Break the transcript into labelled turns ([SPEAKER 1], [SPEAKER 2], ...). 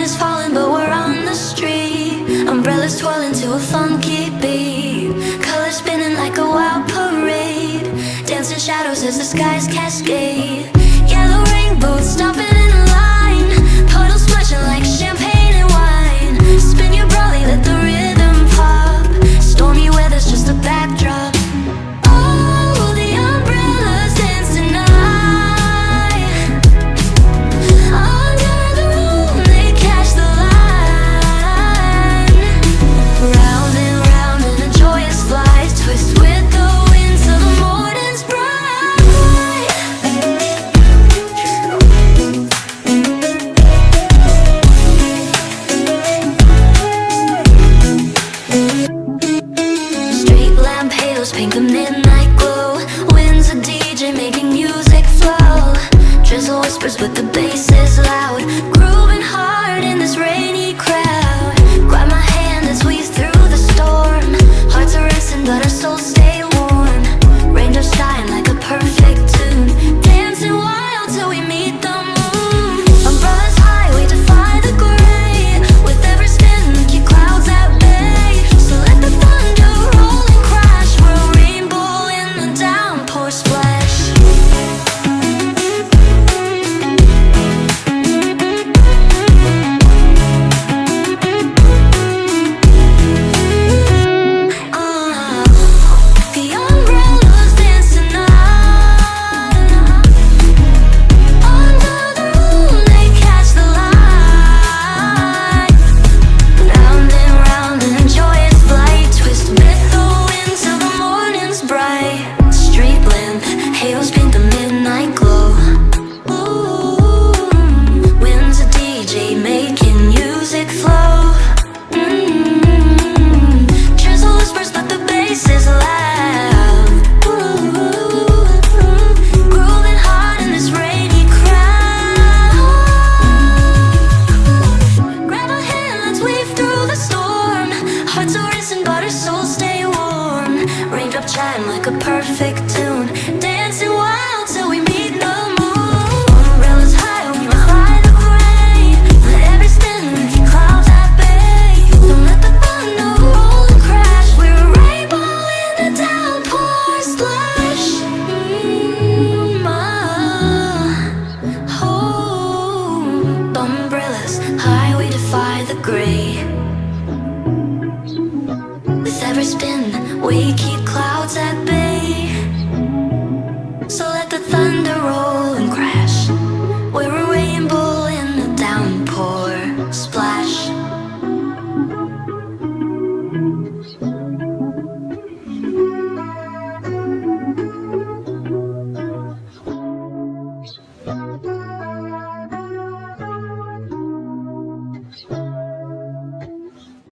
[SPEAKER 1] is falling, but we're on the street. Umbrellas twirling to a funky beat. Colors spinning like a wild parade. Dancing shadows as the skies cascade. Yellow rainbows stopping in a line. Puddles splashing like champagne and wine. Spin your brolly, let the rhythm pop. Stormy weather's just a backdrop. Oh, the umbrellas dance tonight. Under the room, they catch the line. Round and round in a joyous flight. Twist with the wind till the morning's bright. Street lamp halos paint the midnight glow. Winds a DJ making music flow. Drizzle whispers but the bass is loud. Grooving hard in this rainy crowd. Grab my hand as we through the storm. Hearts are racing but our souls stay warm. Raindrops shine like a perfect tune. Dancing wild till we meet the moon. Umbrellas high, we defy the gray. With every spin, keep clouds at bay. So let the thunder roll and crash. We're a rainbow in the downpour splash. The umbrellas dance tonight. Under the room, they catch the light. Round and round in a joyous flight. Twist with the wind till the morning's bright. Street lamp halos paint the midnight glow. Ooh, winds a DJ making music flow. Drizzle whispers but the bass is loud. Grooving hard in this rainy crowd. Grab a hand, let's weave through the storm. Hearts are racing but our souls stay warm. Raindrops chime like a perfect tune. Dancing wild till we meet the moon. Umbrellas high, we defy the gray. Let every spin keep clouds at bay. Don't let the thunder roll and crash. We're a rainbow in the downpour splash. Oh, umbrellas high, we defy the gray.